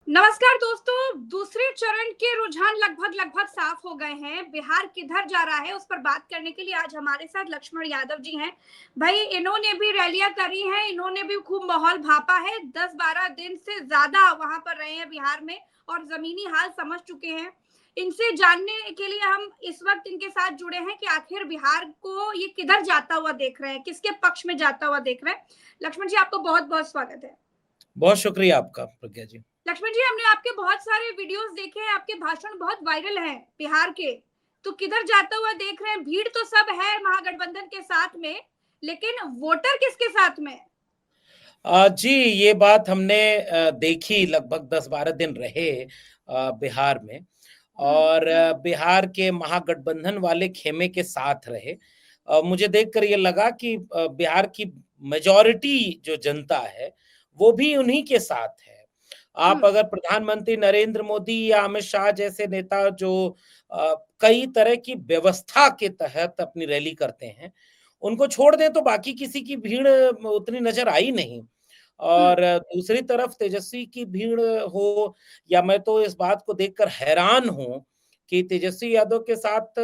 नमस्कार दोस्तों। दूसरे चरण के रुझान लगभग लगभग साफ हो गए हैं। बिहार किधर जा रहा है उस पर बात करने के लिए आज हमारे साथ लक्ष्मण यादव जी हैं। भाई, इन्होंने भी रैलियां करी हैं, इन्होंने भी खूब माहौल भापा है। 10-12 दिन से ज्यादा वहां पर रहे हैं बिहार में और जमीनी हाल समझ चुके हैं। इनसे जानने के लिए हम इस वक्त इनके साथ जुड़े हैं कि आखिर बिहार को ये किधर जाता हुआ देख रहे हैं, किसके पक्ष में जाता हुआ देख रहे हैं। लक्ष्मण जी, आपको बहुत बहुत स्वागत है। बहुत शुक्रिया आपका प्रज्ञा जी। लक्ष्मण जी, हमने आपके बहुत सारे वीडियोस देखे हैं, आपके भाषण बहुत वायरल हैं बिहार के। तो किधर जाता हुआ देख रहे हैं? भीड़ तो सब है महागठबंधन के साथ में, लेकिन वोटर किसके साथ में है? जी, ये बात हमने देखी। लगभग 10-12 दिन रहे बिहार में हम्म। और बिहार के महागठबंधन वाले खेमे के साथ रहे। मुझे देखकर ये लगा कि बिहार की मेजॉरिटी जो जनता है, वो भी उन्हीं के साथ है। आप हम्म। अगर प्रधानमंत्री नरेंद्र मोदी या अमित शाह जैसे नेता जो कई तरह की व्यवस्था के तहत अपनी रैली करते हैं, उनको छोड़ दें तो बाकी किसी की भीड़ उतनी नज़र आई नहीं। हम्म। और दूसरी तरफ तेजस्वी की भीड़ हो, या मैं तो इस बात को देखकर हैरान हूँ कि तेजस्वी यादव के साथ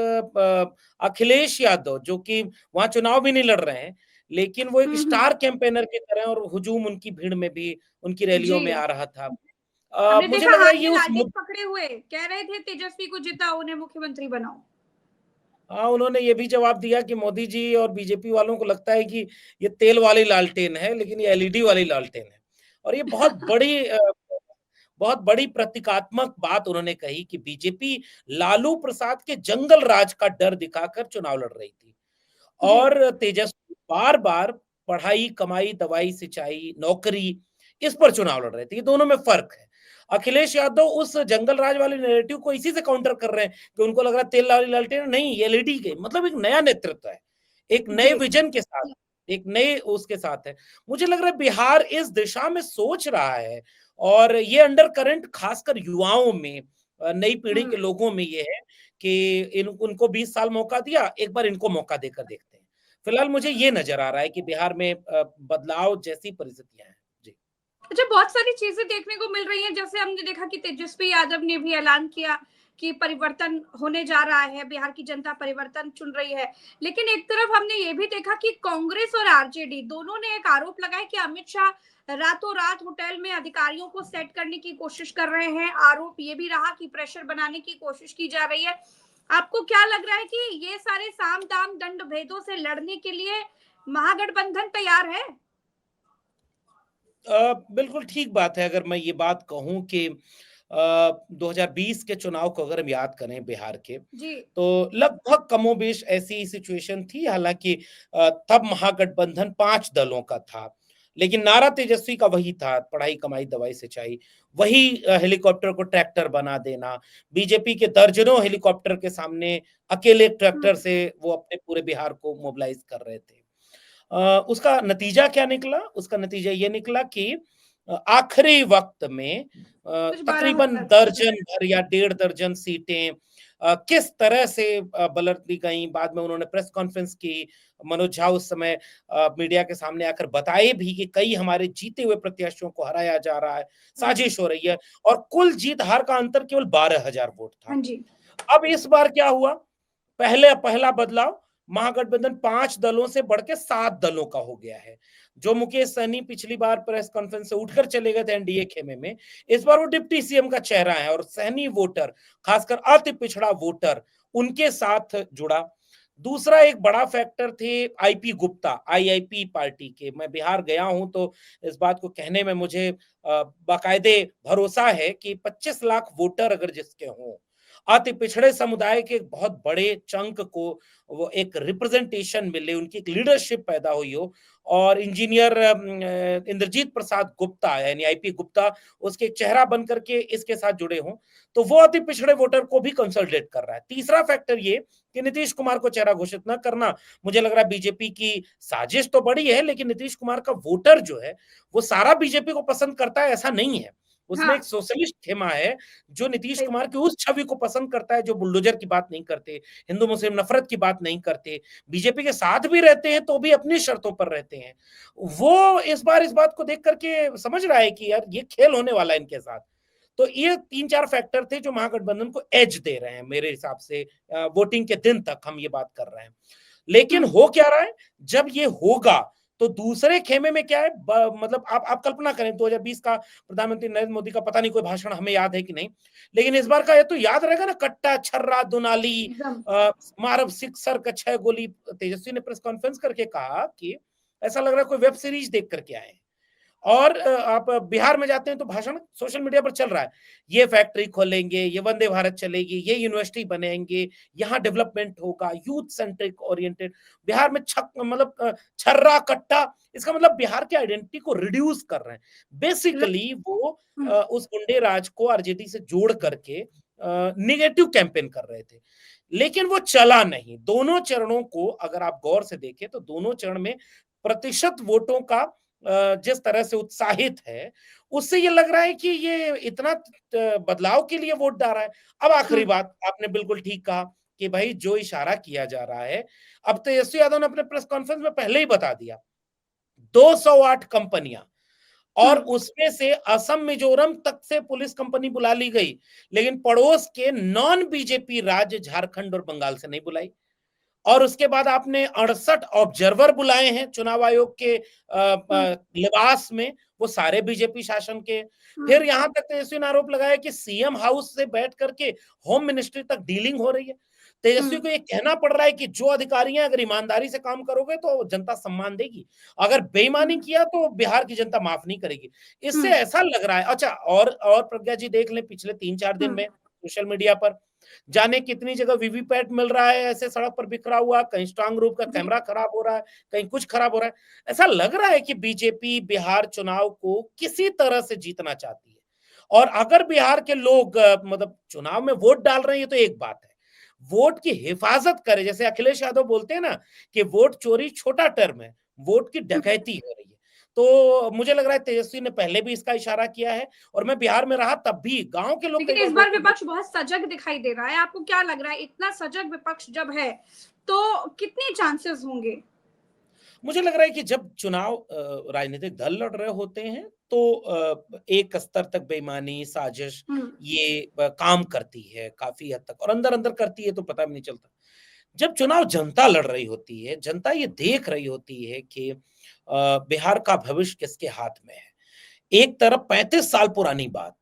अखिलेश यादव, जो कि वहाँ चुनाव भी नहीं लड़ रहे हैं, लेकिन वो एक हम्म। स्टार कैंपेनर की तरह और हुजूम उनकी भीड़ में भी, उनकी रैलियों जी, में आ रहा था। हमने मुझे देखा लग रहा हाथ है ये में उस लाठी पकड़े हुए कह रहे थे तेजस्वी को जिताओ, उन्हें मुख्यमंत्री बनाओ। हाँ, उन्होंने ये भी जवाब दिया कि मोदी जी और बीजेपी वालों को लगता है कि ये तेल वाली लालटेन है, लेकिन ये एलईडी वाली लालटेन है। और ये बहुत बड़ी प्रतीकात्मक बात उन्होंने कही कि बीजेपी लालू प्रसाद के जंगल राज का डर दिखाकर चुनाव लड़ रही थी जी। और तेजस्वी बार-बार पढ़ाई, कमाई, दवाई, सिंचाई, नौकरी, इस पर चुनाव लड़ रहे थे। ये दोनों में फ़र्क है। अखिलेश यादव उस जंगल राज वाले नैरेटिव को इसी से काउंटर कर रहे हैं कि उनको लग रहा है तेल वाली लालटेन नहीं, ये एलईडी के मतलब एक नया नेतृत्व है। एक नए जी। विज़न के साथ, एक नए उसके साथ है। मुझे लग रहा है बिहार इस दिशा में सोच रहा है और ये अंडरकरेंट खासकर युवाओं में, नई पीढ़ी हम्म। के लोगों में ये है कि इन उनको 20 साल मौका दिया, एक बार इनको मौका देकर देखते हैं। फिलहाल मुझे ये नज़र आ रहा है कि बिहार में बदलाव जैसी परिस्थितियाँ हैं। जी। अच्छा, बहुत सारी चीजें देखने को मिल रही हैं। जैसे हमने देखा कि तेजस्वी यादव ने भी ऐलान किया कि परिवर्तन होने जा रहा है, बिहार की जनता परिवर्तन चुन रही है। लेकिन एक तरफ हमने ये भी देखा कि कांग्रेस और आरजेडी दोनों ने एक आरोप लगाया कि अमित शाह रातों रात होटल में अधिकारियों को सेट करने की कोशिश कर रहे हैं। आरोप ये भी रहा कि प्रेशर बनाने की कोशिश की जा रही है। आपको क्या लग रहा है कि ये सारे साम दाम दंड भेदों से लड़ने के लिए महागठबंधन तैयार है? बिल्कुल ठीक बात है। अगर मैं ये बात कहूँ कि 2020 के चुनाव को अगर हम याद करें बिहार के, जी। तो लगभग कमोबेश ऐसी ही सिचुएशन थी। हालाँकि तब महागठबंधन 5 दलों का था, लेकिन नारा तेजस्वी का वही था, पढ़ाई, कमाई, दवाई, सिंचाई। वही हेलीकॉप्टर को ट्रैक्टर बना देना। बीजेपी के दर्जनों हेलीकॉप्टर के सामने अकेले ट्रैक्टर से वो अपने पूरे बिहार को मोबिलाइज़ कर रहे थे। उसका नतीजा क्या निकला? उसका नतीजा ये निकला कि आखिरी वक़्त में कुछ तकरीबन 12,000। दर्जन भर या डेढ़ दर्जन सीटें किस तरह से पलट दी गईं। बाद में उन्होंने प्रेस कॉन्फ्रेंस की। मनोज झा उस समय मीडिया के सामने आकर बताए भी कि कई हमारे जीते हुए प्रत्याशियों को हराया जा रहा है, हुँ। साजिश हो रही है और कुल जीत-हार का अंतर केवल 12,000 वोट था। हाँ जी। अब इस बार क्या हुआ? पहला बदलाव, महागठबंधन 5 दलों से बढ़ के 7 दलों का हो गया है। जो मुकेश सहनी पिछली बार प्रेस कॉन्फ्रेंस से उठकर चले गए थे एनडीए खेमे में, इस बार वो डिप्टी सीएम का चेहरा है और सहनी वोटर, खासकर अति पिछड़ा वोटर, उनके साथ जुड़ा। दूसरा एक बड़ा फैक्टर थे आईपी गुप्ता, आईआईपी पार्टी के। मैं बिहार गया हूँ तो इस बात को कहने में मुझे बाकायदे भरोसा है कि 25 लाख वोटर अगर जिसके हों, अति पिछड़े समुदाय के एक बहुत बड़े चंक को वो एक रिप्रेजेंटेशन मिले, उनकी एक लीडरशिप पैदा हुई हो और इंजीनियर इंद्रजीत प्रसाद गुप्ता यानी आईपी गुप्ता उसके एक चेहरा बन करके इसके साथ जुड़े हों, तो वो अति पिछड़े वोटर को भी कंसोलिडेट कर रहा है। तीसरा फैक्टर ये कि नीतीश कुमार को चेहरा घोषित न करना, मुझे लग रहा है बीजेपी की साजिश तो बड़ी है, लेकिन नीतीश कुमार का वोटर जो है, वो सारा बीजेपी को पसंद करता है ऐसा नहीं है। उसमें हाँ, एक सोशलिस्ट खेमा है जो नीतीश सही कुमार बात। की उस छवि को पसंद करता है जो बुलडोजर की बात नहीं करते, हिंदू मुस्लिम नफरत की बात नहीं करते, बीजेपी के साथ भी रहते हैं तो भी अपनी शर्तों पर रहते हैं। वो इस बार इस बात को देख करके समझ रहा है कि यार ये खेल होने वाला है इनके साथ। तो ये 3-4 फैक्टर थे जो महागठबंधन को एज दे रहे हैं मेरे हिसाब से। वोटिंग के दिन तक हम ये बात कर रहे हैं। लेकिन हो क्या रहा है, जब ये होगा तो दूसरे खेमे में क्या है, मतलब आप कल्पना करें 2020 का प्रधानमंत्री नरेंद्र मोदी का पता नहीं कोई भाषण हमें याद है कि नहीं, लेकिन इस बार का ये तो याद रहेगा ना, कट्टा छर्रा दुनाली एकदम। मारब सिक्सर का 6 गोली। तेजस्वी ने प्रेस कॉन्फ्रेंस करके कहा कि ऐसा लग रहा है कोई वेब सीरीज देख करके आए हैं। और आप बिहार में जाते हैं तो भाषण सोशल मीडिया पर चल रहा है, ये फैक्ट्री खोलेंगे, ये वंदे भारत चलेगी, ये यूनिवर्सिटी बनेंगे, यहाँ डेवलपमेंट होगा, यूथ सेंट्रिक ओरिएंटेड। बिहार में मतलब छर्रा कट्टा, इसका मतलब बिहार की आइडेंटिटी को रिड्यूस कर रहे हैं। बेसिकली वो उस गुंडे राज को आरजेडी से जोड़ करके निगेटिव कैंपेन कर रहे थे, लेकिन वो चला नहीं। दोनों चरणों को अगर आप गौर से देखें तो दोनों चरण में प्रतिशत वोटों का जिस तरह से उत्साहित है, उससे ये लग रहा है कि ये इतना बदलाव के लिए वोट डाल रहा है। अब आखिरी बात, आपने बिल्कुल ठीक कहा कि भाई जो इशारा किया जा रहा है, अब तेजस्वी यादव ने अपने प्रेस कॉन्फ्रेंस में पहले ही बता दिया, 208 कंपनियां, और उसमें से असम मिजोरम तक से पुलिस कंपनी बुला ली गई, लेकिन पड़ोस के नॉन बीजेपी राज्य झारखंड और बंगाल से नहीं बुलाई। और उसके बाद आपने 68 ऑब्जर्वर बुलाए हैं चुनाव आयोग के लिबास में, वो सारे बीजेपी शासन के। फिर यहां तक तेजस्वी ने आरोप लगाया कि सीएम हाउस से बैठ करके होम मिनिस्ट्री तक डीलिंग हो रही है। तेजस्वी को ये कहना पड़ रहा है कि जो अधिकारी हैं, अगर ईमानदारी से काम करोगे तो जनता सम्मान देगी, अगर बेईमानी किया तो बिहार की जनता माफ नहीं करेगी। इससे ऐसा लग रहा है। अच्छा, और प्रज्ञा जी देख लें, पिछले 3-4 दिन में सोशल मीडिया पर जाने कितनी जगह वीवीपैट मिल रहा है ऐसे सड़क पर बिखरा हुआ, कहीं स्ट्रांग रूम का कैमरा खराब हो रहा है, कहीं कुछ खराब हो रहा है। ऐसा लग रहा है कि बीजेपी बिहार चुनाव को किसी तरह से जीतना चाहती है। और अगर बिहार के लोग मतलब चुनाव में वोट डाल रहे हैं, ये तो एक बात है, वोट की हिफाजत करे, जैसे अखिलेश यादव बोलते हैं ना कि वोट चोरी छोटा टर्म है, वोट की डकैती हो रही है। तो मुझे लग रहा है तेजस्वी ने पहले भी इसका इशारा किया है, और मैं बिहार में रहा तब भी गांव के लोग कई लेकिन बार इस बार बोलते हैं, विपक्ष बहुत सजग दिखाई दे रहा है। आपको क्या लग रहा है, इतना सजग विपक्ष जब है तो कितने चांसेस होंगे? मुझे लग रहा है कि जब चुनाव राजनीतिक दल लड़ रहे होते हैं तो एक स्तर तक बेईमानी, साजिश ये काम करती है काफी हद तक, और अंदर अंदर करती है तो पता भी नहीं चलता। जब चुनाव जनता लड़ रही होती है, जनता ये देख रही होती है कि बिहार का भविष्य किसके हाथ में है। एक तरफ 35 साल पुरानी बात,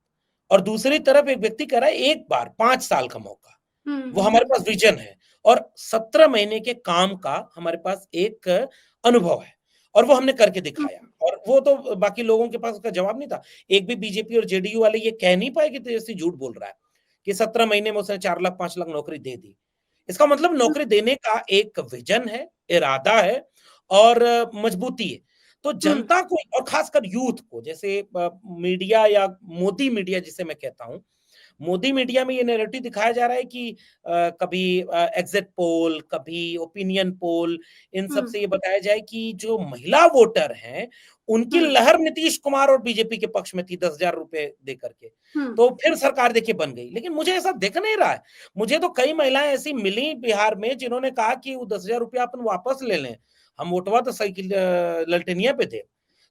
और दूसरी तरफ एक व्यक्ति कह रहा है एक बार 5 साल का मौका। वो हमारे पास विजन है, और 17 महीने के काम का हमारे पास एक अनुभव है, और वो हमने करके दिखाया। और वो तो बाकी लोगों के पास उसका जवाब नहीं था। एक भी बीजेपी और जेडीयू वाले ये कह नहीं पाए कि तेजस्वी झूठ बोल रहा है कि 17 महीने में उसने 4 लाख 5 लाख नौकरी दे दी। इसका मतलब नौकरी देने का एक विजन है, इरादा है, और मजबूती है। तो जनता को और खासकर यूथ को, जैसे मीडिया या मोदी मीडिया जिसे मैं कहता हूं, मोदी मीडिया में ये नैरेटिव दिखाया जा रहा है कि कभी एग्जिट पोल, कभी ओपिनियन पोल, इन सब से ये बताया जाए कि जो महिला वोटर हैं, उनकी लहर नीतीश कुमार और बीजेपी के पक्ष में थी 10,000 रुपए दे करके। तो फिर सरकार देखिए बन गई, लेकिन मुझे ऐसा दिख नहीं रहा है। मुझे तो कई महिलाएं ऐसी मिली बिहार में जिन्होंने कहा कि वो 10,000 रुपया अपन वापस ले लें, हम वोटवा तो साइकिल ललटेनिया पे थे।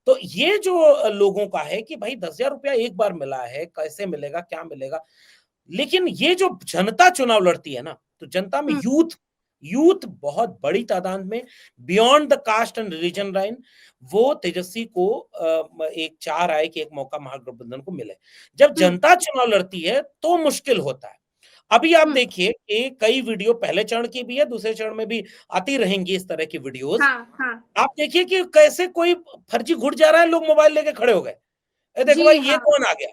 तो ये जो लोगों का है कि भाई 10,000 रुपया एक बार मिला है, कैसे मिलेगा, क्या मिलेगा। लेकिन ये जो जनता चुनाव लड़ती है ना, तो जनता में यूथ यूथ बहुत बड़ी तादाद में, beyond the caste and religion line, वो तेजस्वी को एक चाह रहा है कि एक मौका महागठबंधन को मिले। जब जनता चुनाव लड़ती है तो मुश्किल होता है। अभी आप देखिए कि कई वीडियो पहले चरण की भी है, दूसरे चरण में भी आती रहेंगी इस तरह की वीडियोस। आप देखिए कि कैसे कोई फर्जी घुट जा रहा है, लोग मोबाइल लेके खड़े हो गए, ए देखो भाई ये कौन आ गया,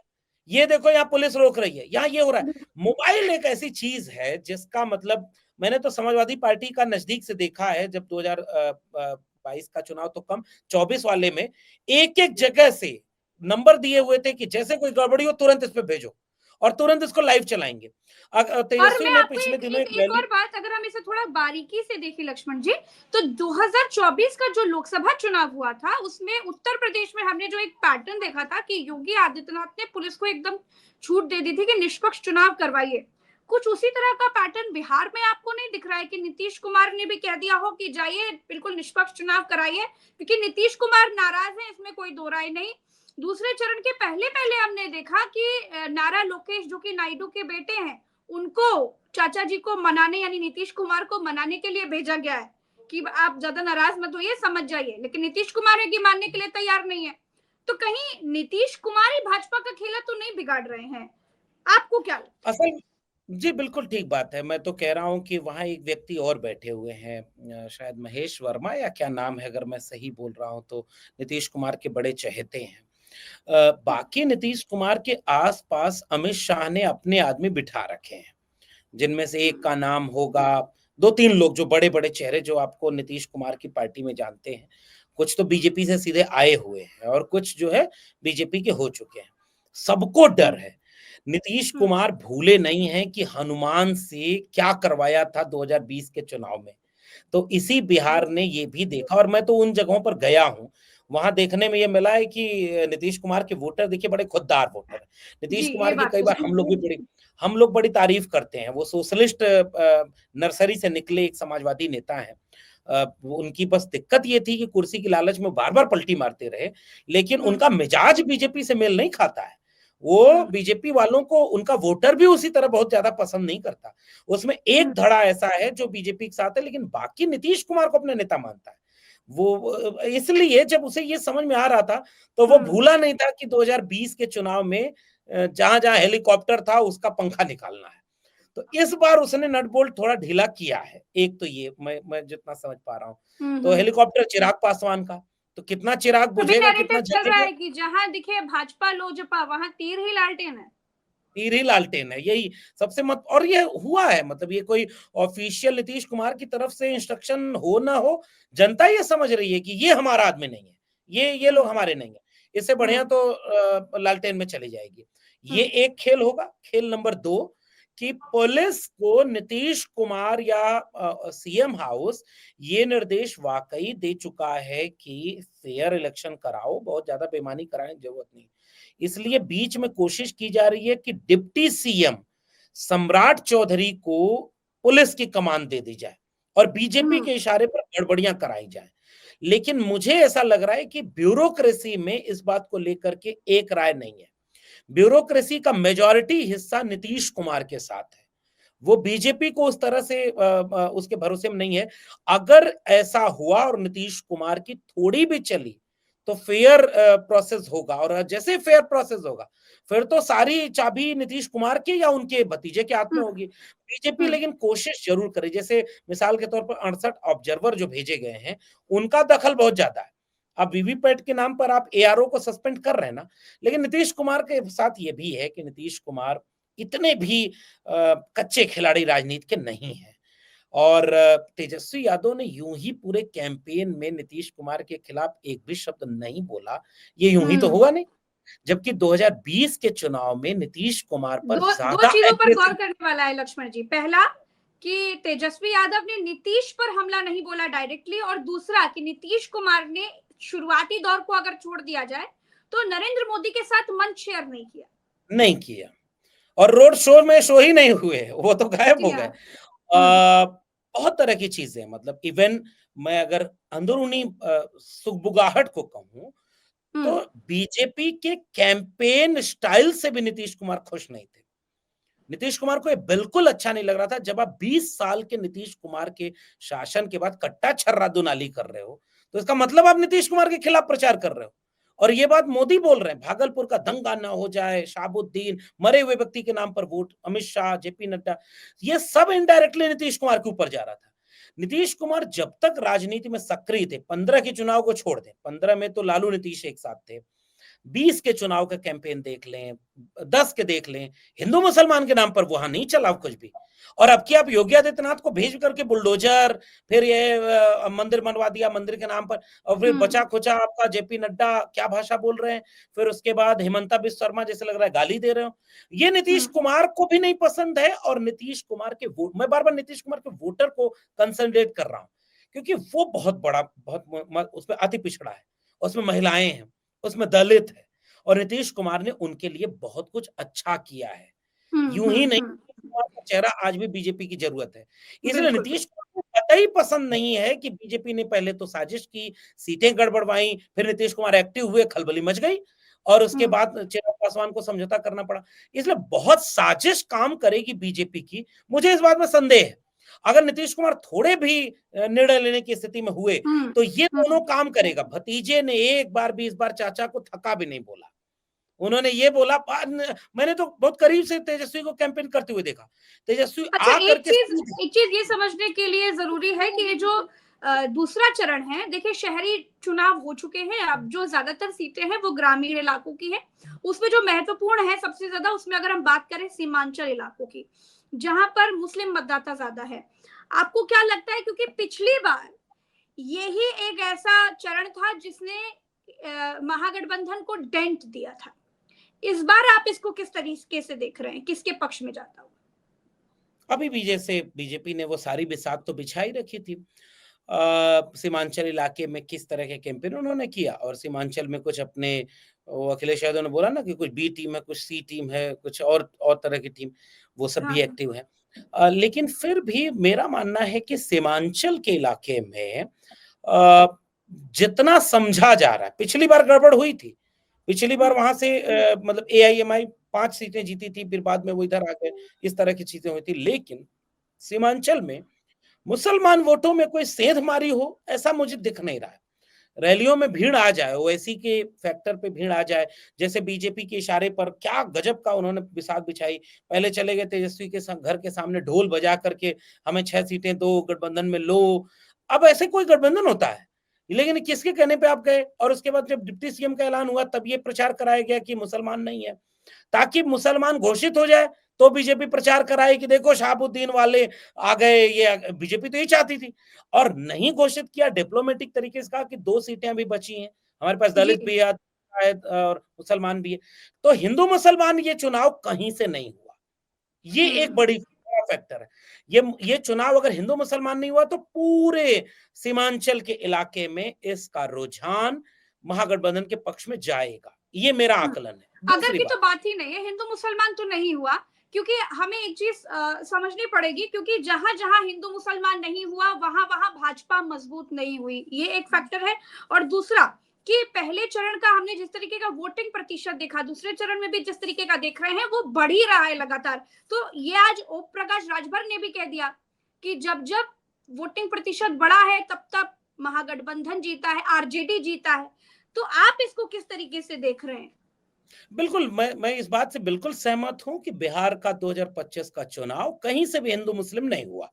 ये देखो यहाँ पुलिस रोक रही है, यहाँ ये हो रहा है। मोबाइल एक ऐसी चीज है जिसका मतलब, मैंने तो समाजवादी पार्टी का नजदीक से देखा है, जब 2022 का चुनाव तो कम, 24 वाले में एक एक जगह से नंबर दिए हुए थे कि जैसे कोई गड़बड़ी हो तुरंत इस पे भेजो, और तुरंत इसको लाइव चलाएंगे। और तेजस्वी मैं ने आपको पिछले एक, दिनों एक, एक एक रैली, और बात, अगर हम इसे थोड़ा बारीकी से देखें लक्ष्मण जी, तो 2024 का जो लोकसभा चुनाव हुआ था उसमें उत्तर प्रदेश में हमने जो एक पैटर्न देखा था कि योगी आदित्यनाथ ने पुलिस को एकदम छूट दे दी थी कि निष्पक्ष चुनाव करवाइए। कुछ उसी तरह का पैटर्न बिहार में आपको नहीं दिख रहा है कि नीतीश कुमार ने भी कह दिया हो कि जाइए बिल्कुल निष्पक्ष चुनाव कराइए, क्योंकि नीतीश कुमार नाराज है, इसमें कोई दो राय नहीं। दूसरे चरण के पहले पहले हमने देखा कि नारा लोकेश जो कि नायडू के बेटे हैं, उनको चाचा जी को मनाने यानी नीतीश कुमार को मनाने के लिए भेजा गया है कि आप ज्यादा नाराज मत होइए, समझ जाइए, लेकिन नीतीश कुमार है कि मानने के लिए तैयार नहीं है। तो कहीं नीतीश कुमार ही भाजपा का खेला तो नहीं बिगाड़ रहे हैं, आपको क्या लगता है? असल जी, बिल्कुल ठीक बात है। मैं तो कह रहा हूँ कि वहाँ एक व्यक्ति और बैठे हुए हैं, शायद महेश वर्मा या क्या नाम है, अगर मैं सही बोल रहा हूँ तो, नीतीश कुमार के बड़े चहेते हैं। बाकी नीतीश कुमार के आस-पास अमित शाह ने अपने आदमी बिठा रखे हैं, जिनमें से एक का नाम होगा, 2-3 लोग जो बड़े-बड़े चेहरे जो आपको नीतीश कुमार की पार्टी में जानते हैं। कुछ तो बीजेपी से सीधे आए हुए हैं और कुछ जो है बीजेपी के हो चुके हैं। सबको डर है। नीतीश कुमार भूले नहीं हैं कि हनुमान से क्या करवाया था 2020 के चुनाव में। तो इसी बिहार ने ये भी देखा और मैं तो उन जगहों पर गया हूँ। वहाँ देखने में ये मिला है कि नीतीश कुमार के वोटर देखिए बड़े खुददार वोटर हैं। नीतीश जी, ये कुमार की बात कई तो बार सही। हम लोग बड़ी तारीफ करते हैं। वो सोशलिस्ट नर्सरी से निकले एक समाजवादी नेता हैं। उनकी बस दिक्कत ये थी कि कुर्सी की लालच में बार-बार पलटी मारते रहे, लेकिन उनका मिजाज बीजेपी से मेल नहीं खाता है। वो बीजेपी वालों को उनका वोटर भी उसी तरह बहुत ज़्यादा पसंद नहीं करता। उसमें एक धड़ा ऐसा है जो बीजेपी के साथ है, लेकिन बाकी नीतीश कुमार को अपना नेता मानता है। वो इसलिए जब उसे ये समझ में आ रहा था, तो वो भूला नहीं था कि 2020 के चुनाव में जहाँ-जहाँ हेलीकॉप्टर था उसका पंखा निकालना है। तो इस बार उसने नट बोल्ट थोड़ा ढीला किया है। एक तो ये मैं जितना समझ पा रहा हूँ। तो हेलीकॉप्टर चिराग पासवान का, तो कितना चिराग अभी बुझेगा, नैरेटिव कितना चल रहा जलेगा? है कि जहां दिखे भाजपा लोजपा वहां तीर ही लालटेन है। तीर ही लालटेन है, यही सबसे मत और ये हुआ है मतलब ये कोई ऑफिशियल नीतीश कुमार की तरफ से इंस्ट्रक्शन हो ना हो, जनता ये समझ रही है कि ये हमारा आदमी नहीं है, ये लोग हमारे नहीं है। इससे बढ़िया तो लालटेन में चली जाएगी। ये एक खेल होगा। खेल नंबर 2 कि पुलिस को नीतीश कुमार या सीएम हाउस ये निर्देश वाक़ई दे चुका है कि फेयर इलेक्शन कराओ, बहुत ज़्यादा बेईमानी कराने की ज़रूरत नहीं। इसलिए बीच में कोशिश की जा रही है कि डिप्टी सीएम सम्राट चौधरी को पुलिस की कमान दे दी जाए और बीजेपी के इशारे पर गड़बड़ियां कराई जाए। लेकिन मुझे ऐसा लग रहा है कि ब्यूरोक्रेसी में इस बात को लेकर के एक राय नहीं है। ब्यूरोक्रेसी का मेजॉरिटी हिस्सा नीतीश कुमार के साथ है। वो बीजेपी को उस तरह से उसके भरोसे में नहीं है। अगर ऐसा हुआ और नीतीश कुमार की थोड़ी भी चली, तो फेयर प्रोसेस होगा और जैसे फेयर प्रोसेस होगा, फिर तो सारी चाबी नीतीश कुमार के या उनके भतीजे के हाथ में होगी। बीजेपी लेकिन कोशिश ज़रूर करे, जैसे मिसाल के तौर पर 68 ऑब्जर्वर जो भेजे गए हैं, उनका दखल बहुत ज़्यादा है। अब वीवीपैट के नाम पर आप एआरओ को सस्पेंड कर रहे हैं ना, लेकिन नीतीश कुमार के साथ ये भी है कि नीतीश कुमार इतने भी कच्चे खिलाड़ी राजनीति के नहीं हैं और तेजस्वी यादव ने यूं ही पूरे कैंपेन में नीतीश कुमार के खिलाफ एक भी शब्द नहीं बोला। ये यूं ही तो होगा नहीं, जबकि 2020 के चुनाव में नीतीश कुमार पर दो दो ज्यादा चीजों पर गौर एग्रेसिव। करने वाला है लक्ष्मण जी। पहला कि तेजस्वी यादव ने नीतीश पर हमला नहीं बोला डायरेक्टली, और दूसरा कि नीतीश कुमार ने शुरुआती दौर को अगर छोड़ दिया जाए तो नरेंद्र मोदी के साथ मंच शेयर नहीं किया। नहीं किया और रोड शो में शो ही नहीं हुए, वो तो गायब जी हो गए। हाँ। हम्म। बहुत तरह की चीजें मतलब इवन मैं अगर अंदरूनी सुगबुगाहट को कहूं तो बीजेपी के कैंपेन स्टाइल से भी नीतीश कुमार खुश नहीं थे। नीतीश कुमार को ये बिल्कुल अच्छा नहीं लग रहा था जब आप 20 साल के नीतीश कुमार के शासन के बाद कट्टा छर्रा दुनाली कर रहे हो, तो इसका मतलब आप नीतीश कुमार के खिलाफ प्रचार कर रहे हो। और ये बात मोदी बोल रहे हैं, भागलपुर का दंगा ना हो जाए, शहाबुद्दीन, मरे हुए व्यक्ति के नाम पर वोट, अमित शाह, जेपी नड्डा, ये सब इनडायरेक्टली नीतीश कुमार के ऊपर जा रहा था। नीतीश कुमार जब तक राजनीति में सक्रिय थे, 15 के चुनाव को छोड़ दें, 15 में तो लालू नीतीश एक साथ थे, 20 के चुनाव का कैंपेन देख लें, 10 के देख लें, हिंदू मुसलमान के नाम पर वहां नहीं चला कुछ भी। और अब की आप योगी आदित्यनाथ को भेज करके बुलडोजर, फिर ये मंदिर बनवा दिया मंदिर के नाम पर, और फिर बचा खुचा आपका जेपी नड्डा क्या भाषा बोल रहे हैं, फिर उसके बाद हेमंता बिस्व शर्मा जैसे लग रहा है गाली दे रहे हो। ये नीतीश कुमार को भी नहीं पसंद है और नीतीश कुमार के वोट, मैं बार बार नीतीश कुमार के वोटर को कंसंट्रेट कर रहा हूं क्योंकि वो बहुत बड़ा बहुत उसमें अति पिछड़ा है, उसमें महिलाएं हैं, उसमें दलित है और नीतीश कुमार ने उनके लिए बहुत कुछ अच्छा किया है। यूं ही नहीं, नीतीश कुमार का चेहरा आज भी बीजेपी की जरूरत है। इसलिए बिल्कुल नीतीश कुमार को कतई पसंद नहीं है कि बीजेपी ने पहले तो साजिश की, सीटें गड़बड़वाई, फिर नीतीश कुमार एक्टिव हुए, खलबली मच गई। और उसके बाद चिराग पासवान को समझौता करना पड़ा। इसलिए बहुत साजिश काम करेगी बीजेपी की, मुझे इस बात में संदेह है। अगर नीतीश कुमार थोड़े भी निर्णय लेने की स्थिति में हुए तो ये दोनों काम करेगा। भतीजे ने एक बार भी इस बार चाचा को थका भी नहीं बोला। उन्होंने ये बोला, मैंने तो बहुत करीब से तेजस्वी को कैंपेन करते हुए देखा। तेजस्वी अच्छा, आ करके एक चीज ये समझने के लिए जरूरी है कि ये जो दूसरा चरण है, देखिए शहरी चुनाव हो चुके हैं, अब जो ज्यादातर सीटें हैं वो ग्रामीण इलाकों की है। उसमें जो महत्वपूर्ण है सबसे ज्यादा, उसमें अगर हम बात करें सीमांचल इलाकों की, जहां पर मुस्लिम मतदाता ज्यादा है। आपको क्या लगता है, क्योंकि पिछली बार यही एक ऐसा चरण था जिसने महागठबंधन को डेंट दिया था, इस बार आप इसको किस तरीके से देख रहे हैं, किसके पक्ष में जाता हुआ? अभी भी जैसे बीजेपी ने वो सारी बिसात तो बिछाई रखी थी। सीमांचल इलाके में किस तरह के कैंपेन उन्होंने किया, और सीमांचल में कुछ अपने, वो अखिलेश यादव ने बोला ना कि कुछ बी टीम है, कुछ सी टीम है, कुछ और तरह की टीम, वो सब भी एक्टिव है। लेकिन फिर भी मेरा मानना है कि सीमांचल के इलाके में जितना समझा जा रहा है, पिछली बार गड़बड़ हुई थी। पिछली बार वहां से मतलब एआईएमआई 5 सीटें जीती थी, फिर बाद में वो इधर आ गए, इस तरह की चीजें हुई थी। लेकिन सीमांचल में मुसलमान वोटों में कोई सेंधमारी हो, ऐसा मुझे दिख नहीं रहा है। रैलियों में भीड़ आ जाए, ओवैसी के फैक्टर पे भीड़ आ जाए, जैसे बीजेपी के इशारे पर क्या गजब का उन्होंने बिसात बिछाई। पहले चले गए तेजस्वी के घर के सामने ढोल बजा करके, हमें 6 सीटें दो, गठबंधन में लो। अब ऐसे कोई गठबंधन होता है? लेकिन किसके कहने पे आप गए? और उसके बाद जब डिप्टी सीएम का ऐलान हुआ तब ये प्रचार कराया गया कि मुसलमान नहीं है, ताकि मुसलमान घोषित हो जाए तो बीजेपी प्रचार कराए कि देखो शहाबुद्दीन वाले आ गए। ये बीजेपी तो यही चाहती थी, और नहीं घोषित किया, डिप्लोमेटिक तरीके से कहा कि 2 सीटें अभी बची हैं, हमारे पास दलित भी है और मुसलमान भी है। तो हिंदू मुसलमान ये चुनाव कहीं से नहीं हुआ, ये एक बड़ी फैक्टर है। ये चुनाव अगर हिंदू मुसलमान नहीं हुआ तो पूरे सीमांचल के इलाके में इसका रुझान महागठबंधन के पक्ष में जाएगा, ये मेरा आकलन है। अगर की तो बात ही नहीं है, हिंदू मुसलमान तो नहीं हुआ, क्योंकि हमें एक चीज समझनी पड़ेगी, क्योंकि जहां जहां हिंदू मुसलमान नहीं हुआ वहां वहां भाजपा मजबूत नहीं हुई, ये एक फैक्टर है। और दूसरा कि पहले चरण का हमने जिस तरीके का वोटिंग प्रतिशत देखा, दूसरे चरण में भी जिस तरीके का देख रहे हैं वो बढ़ ही रहा है लगातार। तो ये आज ओम प्रकाश राजभर ने भी कह दिया कि जब जब वोटिंग प्रतिशत बढ़ा है तब तब महागठबंधन जीता है, आरजेडी जीता है। तो आप इसको किस तरीके से देख रहे हैं? बिल्कुल, मैं इस बात से बिल्कुल सहमत हूं कि बिहार का 2025 का चुनाव कहीं से भी हिंदू मुस्लिम नहीं हुआ,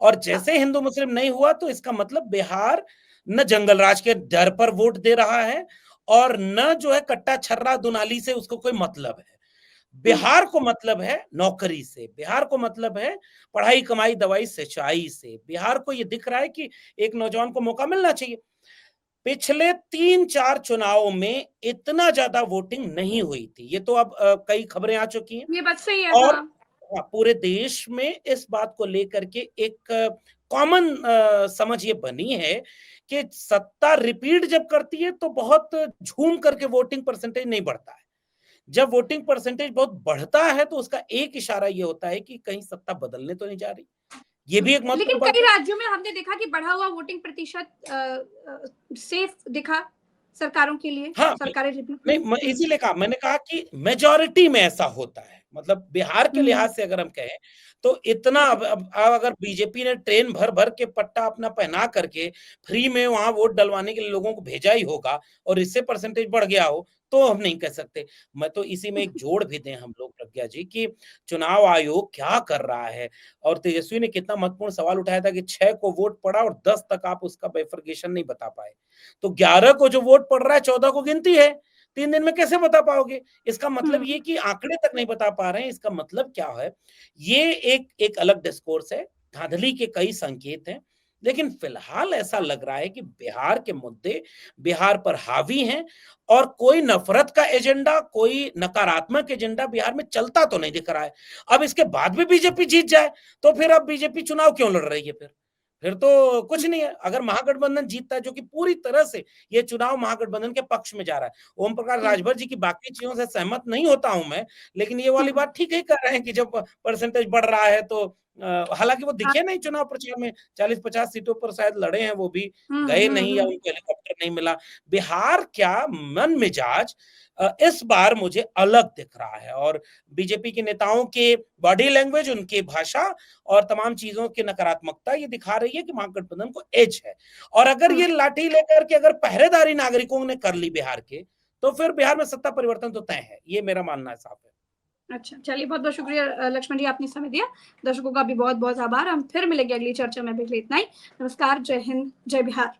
और जैसे हिंदू मुस्लिम नहीं हुआ तो इसका मतलब बिहार न जंगल राज के डर पर वोट दे रहा है, और न जो है कट्टा छर्रा दुनाली से उसको कोई मतलब है। बिहार को मतलब है नौकरी से, बिहार को मतलब है पढ़ाई कमाई दवाई सिंचाई से। बिहार को ये दिख रहा है कि एक नौजवान को मौका मिलना चाहिए। पिछले 3-4 चुनावों में इतना ज्यादा वोटिंग नहीं हुई थी, ये तो अब कई खबरें आ चुकी हैं, ये बात सही है। और हाँ। पूरे देश में इस बात को लेकर के एक कॉमन समझ ये बनी है कि सत्ता रिपीट जब करती है तो बहुत झूम करके वोटिंग परसेंटेज नहीं बढ़ता है। जब वोटिंग परसेंटेज बहुत बढ़ता है तो उसका एक इशारा ये होता है कि कहीं सत्ता बदलने तो नहीं जा रही। ये भी एक लेकिन महत्वपूर्ण कई राज्यों में हमने देखा कि बढ़ा हुआ वोटिंग प्रतिशत सेफ दिखा सरकारों के लिए। हाँ, सरकारें नहीं, इसीलिए कहा, मैंने कहा कि मेजॉरिटी में ऐसा होता है। मतलब बिहार के लिहाज से अगर हम कहें तो इतना अब अगर बीजेपी ने ट्रेन भर भर के पट्टा अपना पहना करके फ्री में वहां वोट डलवाने के लिए लोगों को भेजा ही होगा और इससे परसेंटेज बढ़ गया हो तो हम नहीं कह सकते। मैं तो इसी में एक जोड़ भी दें हम लोग प्रज्ञा जी कि चुनाव आयोग क्या कर रहा है। और तेजस्वी ने कितना महत्वपूर्ण सवाल उठाया था कि 6 को वोट पड़ा और 10 तक आप उसका बाइफरकेशन नहीं बता पाए। तो 11 को जो वोट पड़ रहा है 14 को गिनती है, 3 दिन में कैसे बता पाओगे? इसका मतलब ये कि आंकड़े तक नहीं बता पा रहे हैं, इसका मतलब क्या है? ये एक अलग डिस्कोर्स है, धांधली के कई संकेत हैं। लेकिन फिलहाल ऐसा लग रहा है कि बिहार के मुद्दे बिहार पर हावी हैं, और कोई नफरत का एजेंडा, कोई नकारात्मक एजेंडा बिहार में चलता तो नहीं दिख रहा है। अब इसके बाद भी बीजेपी जीत जाए तो फिर अब बीजेपी चुनाव क्यों लड़ रही है? फिर तो कुछ नहीं है। अगर महागठबंधन जीतता है, जो कि पूरी तरह से ये चुनाव महागठबंधन के पक्ष में जा रहा है, ओम प्रकाश राजभर जी की बाकी चीजों से सहमत नहीं होता हूं मैं, लेकिन ये वाली बात ठीक है कर रहे हैं कि जब परसेंटेज बढ़ रहा है तो हालांकि वो दिखे नहीं चुनाव प्रचार में, 40-50 सीटों पर शायद लड़े हैं, वो भी गए नहीं या उनको हेलीकॉप्टर नहीं मिला। बिहार क्या मन मिजाज इस बार मुझे अलग दिख रहा है, और बीजेपी के नेताओं के बॉडी लैंग्वेज, उनकी भाषा और तमाम चीजों की नकारात्मकता ये दिखा रही है कि महागठबंधन को एज है। और अगर ये लाठी लेकर के अगर पहरेदारी नागरिकों ने कर ली बिहार के, तो फिर बिहार में सत्ता परिवर्तन तो तय है, ये मेरा मानना है, साफ है। अच्छा, चलिए, बहुत बहुत शुक्रिया लक्ष्मण जी, आपने समय दिया। दर्शकों का भी बहुत बहुत आभार। हम फिर मिलेंगे अगली चर्चा में, अभी के लिए इतना ही। नमस्कार, जय हिंद, जय बिहार।